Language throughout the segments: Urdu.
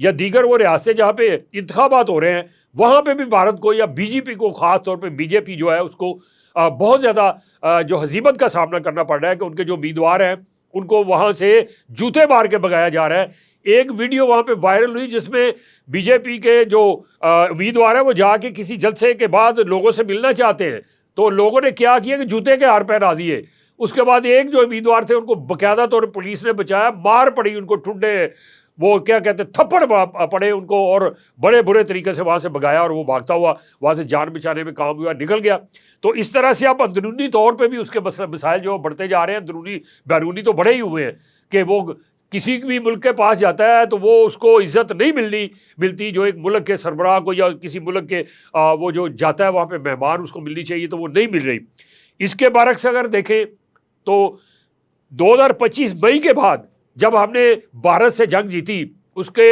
یا دیگر وہ ریاستیں جہاں پہ انتخابات ہو رہے ہیں وہاں پہ بھی بھارت کو یا بی جے پی کو، خاص طور پہ بی جے پی جو ہے اس کو بہت زیادہ جو ہزیمت کا سامنا کرنا پڑ رہا ہے کہ ان کے جو امیدوار ہیں ان کو وہاں سے جوتے مار کے بگایا جا رہا ہے۔ ایک ویڈیو وہاں پہ وائرل ہوئی جس میں بی جے پی کے جو امیدوار ہیں وہ جا کے کسی جلسے کے بعد لوگوں سے ملنا چاہتے ہیں، تو لوگوں نے کیا کیا کہ جوتے کے ہار پہنا دیے۔ اس کے بعد ایک جو امیدوار تھے ان کو باقاعدہ طور پر پولیس نے بچایا، مار پڑی ان کو، ٹھنڈے وہ کیا کہتے تھپڑ پڑے ان کو، اور بڑے برے طریقے سے وہاں سے بگایا، اور وہ بھاگتا ہوا وہاں سے جان بچانے میں کام ہوا، نکل گیا۔ تو اس طرح سے اب اندرونی طور پہ بھی اس کے مسائل جو بڑھتے جا رہے ہیں، اندرونی بیرونی تو بڑے ہی ہوئے ہیں کہ وہ کسی بھی ملک کے پاس جاتا ہے تو وہ اس کو عزت نہیں ملتی جو ایک ملک کے سربراہ کو یا کسی ملک کے وہ جو جاتا ہے وہاں پہ مہمان اس کو ملنی چاہیے، تو وہ نہیں مل رہی۔ اس کے برعکس اگر دیکھیں تو 2025 مئی کے بعد جب ہم نے بھارت سے جنگ جیتی، اس کے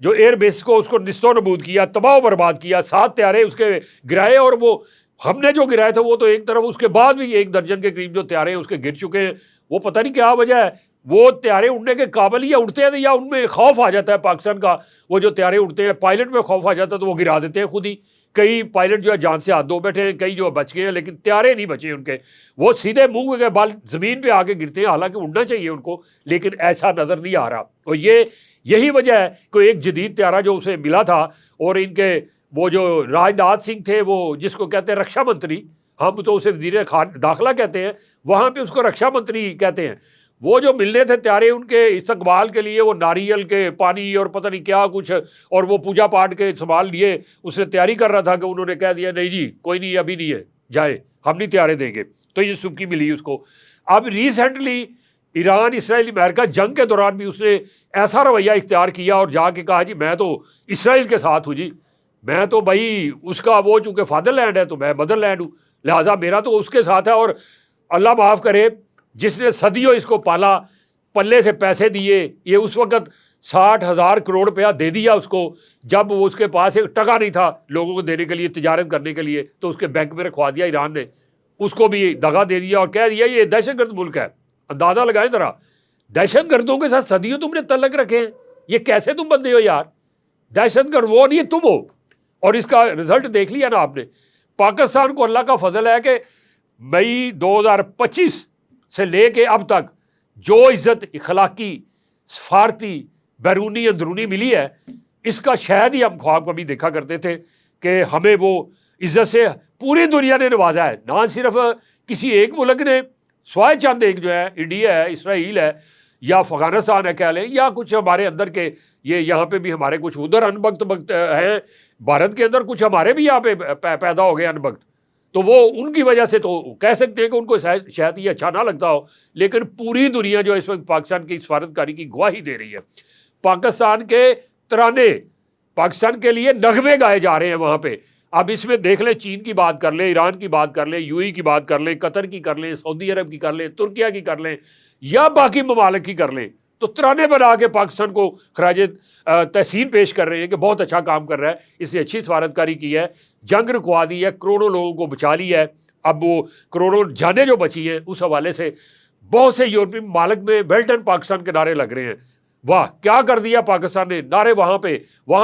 جو ایئر بیس کو اس کو نست و نبود کیا، تباہ و برباد کیا، 7 طیارے اس کے گرائے، اور وہ ہم نے جو گرائے تھے وہ تو ایک طرف، اس کے بعد بھی 1 درجن کے قریب جو طیارے اس کے گر چکے ہیں۔ وہ پتہ نہیں کیا وجہ ہے، وہ طیارے اڑنے کے قابل یا اڑتے ہیں یا ان میں خوف آ جاتا ہے پاکستان کا، وہ جو طیارے اڑتے ہیں پائلٹ میں خوف آ جاتا ہے تو وہ گرا دیتے ہیں خود ہی۔ کئی پائلٹ جو ہے جان سے ہاتھ دھو بیٹھے ہیں، کئی جو بچ گئے ہیں، لیکن طیارے نہیں بچے ان کے، وہ سیدھے منہ کے بال زمین پہ آ کے گرتے ہیں، حالانکہ اڑنا چاہیے ان کو، لیکن ایسا نظر نہیں آ رہا۔ اور یہی وجہ ہے کہ ایک جدید طیارہ جو اسے ملا تھا، اور ان کے وہ جو راج ناتھ سنگھ تھے، وہ جس کو کہتے ہیں رکشا منتری، ہم تو اسے وزیر داخلہ کہتے ہیں، وہاں پہ اس کو رکشا منتری کہتے ہیں، وہ جو ملنے تھے طیارے ان کے استقبال کے لیے، وہ ناریل کے پانی اور پتہ نہیں کیا کچھ، اور وہ پوجا پاٹ کے سامان لیے اس نے تیاری کر رہا تھا کہ انہوں نے کہہ دیا نہیں جی کوئی نہیں، ابھی نہیں ہے، جائے، ہم نہیں طیارے دیں گے، تو یہ سبکی ملی اس کو۔ اب ریسنٹلی ایران اسرائیل امریکہ جنگ کے دوران بھی اس نے ایسا رویہ اختیار کیا اور جا کے کہا جی میں تو اسرائیل کے ساتھ ہوں، جی میں تو بھائی اس کا وہ چونکہ فادر لینڈ ہے تو میں مدر لینڈ ہوں، لہٰذا میرا تو اس کے ساتھ ہے۔ اور اللہ معاف کرے جس نے صدیوں اس کو پالا، پلے سے پیسے دیے، یہ اس وقت 60,000 کروڑ روپیہ دے دیا اس کو، جب وہ اس کے پاس ایک ٹکا نہیں تھا لوگوں کو دینے کے لیے، تجارت کرنے کے لیے، تو اس کے بینک میں رکھوا دیا ایران نے، اس کو بھی دغا دے دیا اور کہہ دیا یہ دہشت گرد ملک ہے۔ اندازہ لگائیں ذرا، دہشت گردوں کے ساتھ صدیوں تم نے تعلق رکھے ہیں، یہ کیسے تم بندے ہو یار؟ دہشت گرد وہ نہیں تم ہو۔ اور اس کا رزلٹ دیکھ لیا نا آپ نے۔ پاکستان کو اللہ کا فضل ہے کہ مئی 2025 سے لے کے اب تک جو عزت اخلاقی، سفارتی، بیرونی، اندرونی ملی ہے، اس کا شاید ہی ہم خواب کبھی دیکھا کرتے تھے کہ ہمیں وہ عزت سے پوری دنیا نے نوازا ہے، نہ صرف کسی ایک ملک نے، سوائے چند ایک جو ہے، انڈیا ہے، اسرائیل ہے، یا افغانستان ہے کہہ لیں، یا کچھ ہمارے اندر کے یہ یہاں پہ بھی ہمارے کچھ ادھر انبکت ہیں، بھارت کے اندر کچھ ہمارے بھی یہاں پہ پیدا ہو گئے انبکت، تو وہ ان کی وجہ سے تو کہہ سکتے ہیں کہ ان کو شاید یہ اچھا نہ لگتا ہو، لیکن پوری دنیا جو اس وقت پاکستان کی سفارتکاری کی گواہی دے رہی ہے۔ پاکستان کے ترانے، پاکستان کے لیے نغمے گائے جا رہے ہیں وہاں پہ۔ اب اس میں دیکھ لیں، چین کی بات کر لیں، ایران کی بات کر لیں، یو اے کی بات کر لیں، قطر کی کر لیں، سعودی عرب کی کر لیں، ترکیہ کی کر لیں، یا باقی ممالک کی کر لیں، تو ترانے بنا کے پاکستان کو خراج تحسین پیش کر رہے ہیں کہ بہت اچھا کام کر رہا ہے، اس نے اچھی سفارتکاری کی ہے، جنگ رکوا دی ہے، کروڑوں لوگوں کو بچا لیا ہے۔ اب وہ کروڑوں جانیں جو بچی ہیں اس حوالے سے بہت سے یورپی ممالک میں بیلٹ اینڈ پاکستان کے نعرے لگ رہے ہیں۔ واہ کیا کر دیا پاکستان نے، نعرے وہاں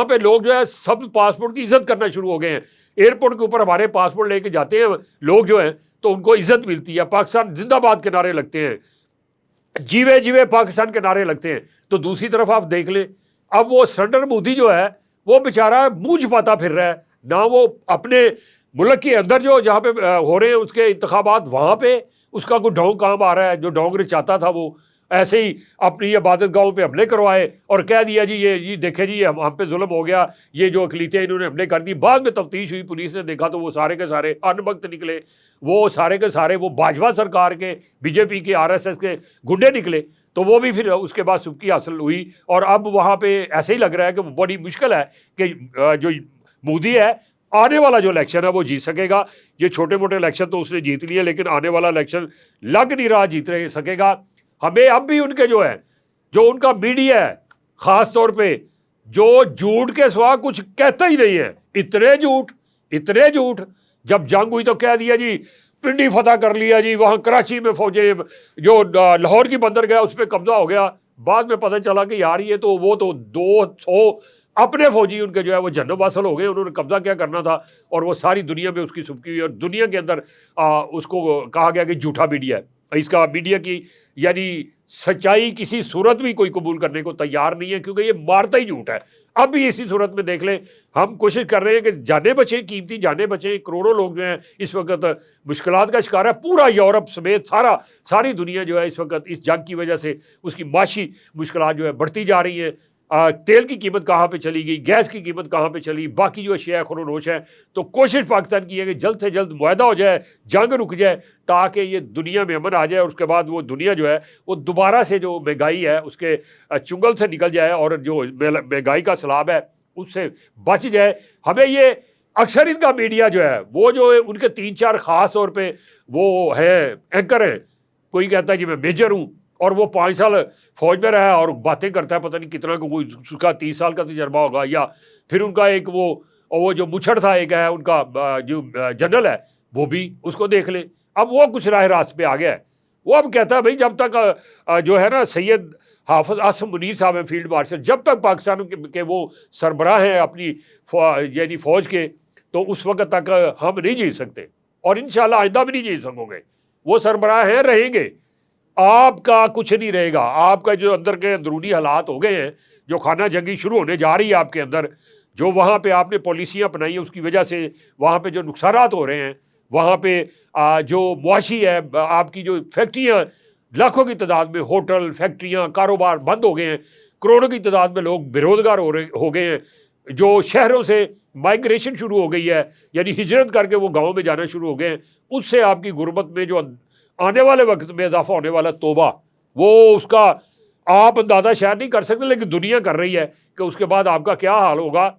پہ لوگ جو ہے سب پاسپورٹ کی عزت کرنا شروع ہو گئے ہیں۔ ایئرپورٹ کے اوپر ہمارے پاسپورٹ لے کے جاتے ہیں لوگ جو ہیں تو ان کو عزت ملتی ہے، پاکستان زندہ باد کے نعرے لگتے ہیں، جیوے جیوے پاکستان کے نعرے لگتے ہیں۔ تو دوسری طرف آپ دیکھ لیں، اب وہ سرنڈر مودی جو ہے وہ بیچارہ منہ چھپاتا پھر رہا ہے، نہ وہ اپنے ملک کے اندر جو جہاں پہ ہو رہے ہیں اس کے انتخابات، وہاں پہ اس کا کوئی ڈھونگ کام آ رہا ہے، جو ڈھونگ چاہتا تھا وہ ایسے ہی اپنی عبادت گاہوں پہ حملے کروائے اور کہہ دیا جی یہ دیکھیں جی ہم پہ ظلم ہو گیا، یہ جو اقلیتیں انہوں نے حملے کر دی۔ بعد میں تفتیش ہوئی، پولیس نے دیکھا تو وہ سارے کے سارے ان وقت نکلے، وہ سارے کے سارے وہ باجوہ سرکار کے، بی جے پی کے، آر ایس ایس کے گنڈے نکلے، تو وہ بھی پھر اس کے بعد سبکی حاصل ہوئی۔ اور اب وہاں پہ ایسے ہی لگ رہا ہے کہ بڑی مشکل ہے کہ جو مودی ہے آنے والا جو الیکشن ہے وہ جیت سکے گا۔ یہ چھوٹے موٹے الیکشن تو اس نے جیت لیے، لیکن آنے والا الیکشن لگ نہیں رہا جیت سکے گا۔ ہمیں اب بھی ان کے جو ہے، جو ان کا میڈیا ہے خاص طور پہ، جو جھوٹ کے سوا کچھ کہتا ہی نہیں ہے، اتنے جھوٹ۔ جب جنگ ہوئی تو کہہ دیا جی پنڈی فتح کر لیا جی، وہاں کراچی میں فوجیں، جو لاہور کی بندرگاہ اس پہ قبضہ ہو گیا۔ بعد میں پتہ چلا کہ یار یہ تو وہ تو 200 اپنے فوجی ان کے جو ہے وہ جنم حاصل ہو گئے، انہوں نے قبضہ کیا کرنا تھا اور وہ ساری دنیا میں اس کی سبکی ہوئی، اور دنیا کے اندر اس کو کہا گیا کہ جھوٹا میڈیا ہے، اس کا میڈیا کی یعنی سچائی کسی صورت بھی کوئی قبول کرنے کو تیار نہیں ہے، کیونکہ یہ مارتا ہی جھوٹ ہے۔ اب بھی اسی صورت میں دیکھ لیں، ہم کوشش کر رہے ہیں کہ جانیں بچیں، قیمتی جانیں بچیں، کروڑوں لوگ جو ہیں اس وقت مشکلات کا شکار ہے، پورا یورپ سمیت ساری دنیا جو ہے اس وقت اس جنگ کی وجہ سے اس کی معاشی مشکلات جو ہے بڑھتی جا رہی ہیں۔ تیل کی قیمت کہاں پہ چلی گئی، گیس کی قیمت کہاں پہ چلی، باقی جو اشیاء خور و نوش ہے، تو کوشش پاکستان کی ہے کہ جلد سے جلد معاہدہ ہو جائے، جنگ رک جائے، تاکہ یہ دنیا میں امن آ جائے، اور اس کے بعد وہ دنیا جو ہے وہ دوبارہ سے جو مہنگائی ہے اس کے چنگل سے نکل جائے، اور جو مہنگائی کا سیلاب ہے اس سے بچ جائے۔ ہمیں یہ اکثر ان کا میڈیا جو ہے وہ جو ان کے 3-4 خاص طور پہ وہ ہیں اینکر ہیں، کوئی کہتا ہے کہ میں میجر ہوں اور وہ 5 سال فوج میں رہا اور باتیں کرتا ہے، پتہ نہیں کتنا کوئی اس کا 30 سال کا تجربہ ہوگا، یا پھر ان کا ایک وہ جو مچھڑ تھا ایک ہے ان کا جو جنرل ہے، وہ بھی اس کو دیکھ لیں، اب وہ کچھ راہ راست پہ آ گیا ہے۔ وہ اب کہتا ہے بھائی جب تک جو ہے نا سید حافظ عاصم منیر صاحب ہیں فیلڈ مارشل، جب تک پاکستان کے وہ سربراہ ہیں اپنی یعنی فوج کے، تو اس وقت تک ہم نہیں جیت سکتے، اور انشاءاللہ آئندہ بھی نہیں جیت سکو گے۔ وہ سربراہ ہیں، رہیں گے، آپ کا کچھ نہیں رہے گا۔ آپ کا جو اندر کے اندرونی حالات ہو گئے ہیں، جو خانہ جنگی شروع ہونے جا رہی ہے آپ کے اندر، جو وہاں پہ آپ نے پالیسیاں اپنائی ہیں اس کی وجہ سے وہاں پہ جو نقصانات ہو رہے ہیں، وہاں پہ جو معاشی ہے، آپ کی جو فیکٹریاں لاکھوں کی تعداد میں، ہوٹل فیکٹریاں کاروبار بند ہو گئے ہیں، کروڑوں کی تعداد میں لوگ بے روزگار ہو گئے ہیں، جو شہروں سے مائگریشن شروع ہو گئی ہے، یعنی ہجرت کر کے وہ گاؤں میں جانا شروع ہو گئے ہیں، اس سے آپ کی غربت میں جو آنے والے وقت میں اضافہ ہونے والا توبہ، وہ اس کا آپ اندازہ شاید نہیں کر سکتے، لیکن دنیا کر رہی ہے کہ اس کے بعد آپ کا کیا حال ہوگا۔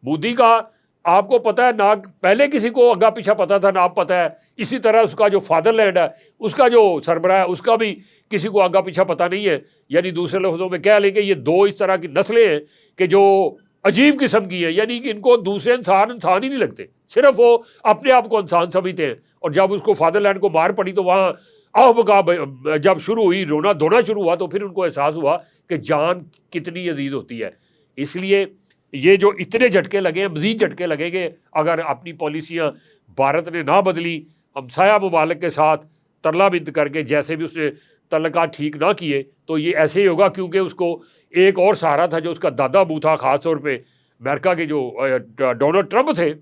مودی کا آپ کو پتہ ہے نہ پہلے کسی کو آگا پیچھا پتہ تھا، نہ آپ پتہ ہے، اسی طرح اس کا جو فادر لینڈ ہے اس کا جو سربراہ ہے اس کا بھی کسی کو آگا پیچھا پتہ نہیں ہے۔ یعنی دوسرے لفظوں میں کہہ لیں کہ یہ دو اس طرح کی نسلیں ہیں کہ جو عجیب قسم کی ہیں، یعنی کہ ان کو دوسرے انسان ہی نہیں لگتے، صرف وہ اپنے آپ کو انسان سمجھتے ہیں، اور جب اس کو فادر لینڈ کو مار پڑی تو وہاں جب شروع ہوئی، رونا دھونا شروع ہوا، تو پھر ان کو احساس ہوا کہ جان کتنی عزیز ہوتی ہے۔ اس لیے یہ جو اتنے جھٹکے لگے ہیں، مزید جھٹکے لگیں گے اگر اپنی پالیسیاں بھارت نے نہ بدلی، ہمسایہ ممالک کے ساتھ ترلا بنت کر کے جیسے بھی اس نے تعلقات ٹھیک نہ کیے، تو یہ ایسے ہی ہوگا، کیونکہ اس کو ایک اور سہارا تھا جو اس کا دادا ابو تھا، خاص طور پہ امریکہ کے جو ڈونلڈ ٹرمپ تھے،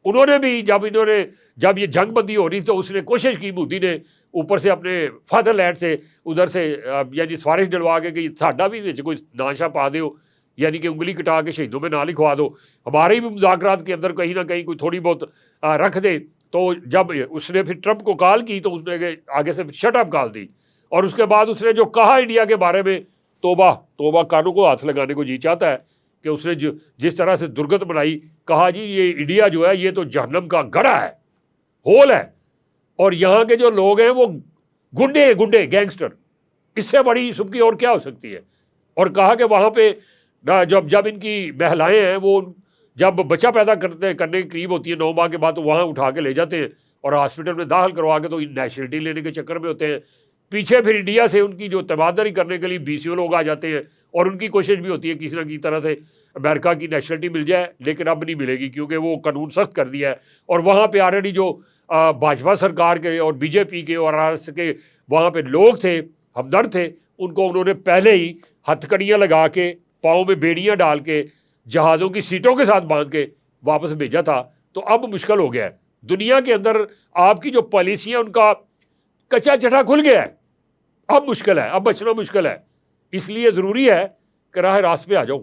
انہوں نے بھی جب یہ جنگ بندی ہو رہی تو اس نے کوشش کی، مودی نے اوپر سے اپنے فادر لینڈ سے ادھر سے یعنی سفارش ڈلوا کے کہ ساڈا بھی کوئی ناشا پا دیو، یعنی کہ انگلی کٹا کے شہیدوں میں نہ لکھوا دو، ہمارے بھی مذاکرات کے اندر کہیں نہ کہیں کوئی تھوڑی بہت رکھ دے۔ تو جب اس نے پھر ٹرمپ کو کال کی تو اس نے آگے سے شٹ اپ کال دی، اور اس کے بعد اس نے جو کہا انڈیا کے بارے میں، توبہ توبہ، کانوں کو ہاتھ لگانے کو جی چاہتا ہے کہ اس نے جس طرح سے درگت بنائی، کہا جی یہ انڈیا جو ہے یہ تو جہنم کا گڑھا ہے، ہول ہے، اور یہاں کے جو لوگ ہیں وہ گنڈے گینگسٹر، اس سے بڑی سبکی اور کیا ہو سکتی ہے۔ اور کہا کہ وہاں پہ جب ان کی بہلائیں ہیں، وہ جب بچہ پیدا کرنے کے قریب ہوتی ہے 9 ماہ کے بعد، تو وہاں اٹھا کے لے جاتے ہیں اور ہاسپٹل میں داخل کروا کے تو نیشنلٹی لینے کے چکر میں ہوتے ہیں۔ پیچھے پھر انڈیا سے ان کی جو تبادلہ کرنے کے لیے BCO لوگ آ جاتے ہیں، اور ان کی کوشش بھی ہوتی ہے کسی نہ کسی طرح سے امریکہ کی نیشنلٹی مل جائے، لیکن اب نہیں ملے گی کیونکہ وہ قانون سخت کر دیا ہے۔ اور وہاں پہ آلریڈی جو بھاجپا سرکار کے اور BJP کے اور RS کے وہاں پہ لوگ تھے، ہمدرد تھے، ان کو انہوں نے پہلے ہی ہتھ کڑیاں لگا کے، پاؤں میں بیڑیاں ڈال کے، جہازوں کی سیٹوں کے ساتھ باندھ کے واپس بھیجا تھا۔ تو اب مشکل ہو گیا ہے دنیا کے اندر، آپ کی جو پالیسیاں ان کا کچا چٹا کھل گیا ہے، اب مشکل ہے، اب بچنا مشکل ہے۔ اس لیے ضروری ہے کہ راہ راست پہ آ جاؤ۔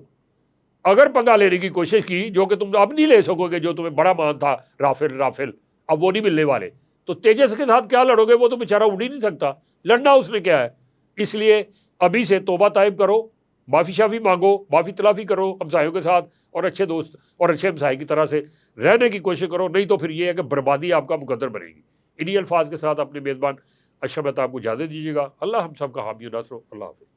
اگر پنگا لینے کی کوشش کی، جو کہ تم اب نہیں لے سکو گے، جو تمہیں بڑا مان تھا رافل، اب وہ نہیں ملنے والے، تو تیجس کے ساتھ کیا لڑو گے؟ وہ تو بیچارہ اڑ ہی نہیں سکتا، لڑنا اس نے کیا ہے۔ اس لیے ابھی سے توبہ طائب کرو، معافی شافی مانگو، معافی تلافی کرو ہمسایوں کے ساتھ، اور اچھے دوست اور اچھے ہمسائے کی طرح سے رہنے کی کوشش کرو، نہیں تو پھر یہ ہے کہ بربادی آپ کا مقدر بنے گی۔ انہی الفاظ کے ساتھ اپنے میزبان اشرف مہتاب کو اجازت دیجیے گا۔ اللہ ہم سب کا حامی و ناصر ہو۔ اللہ حافظ۔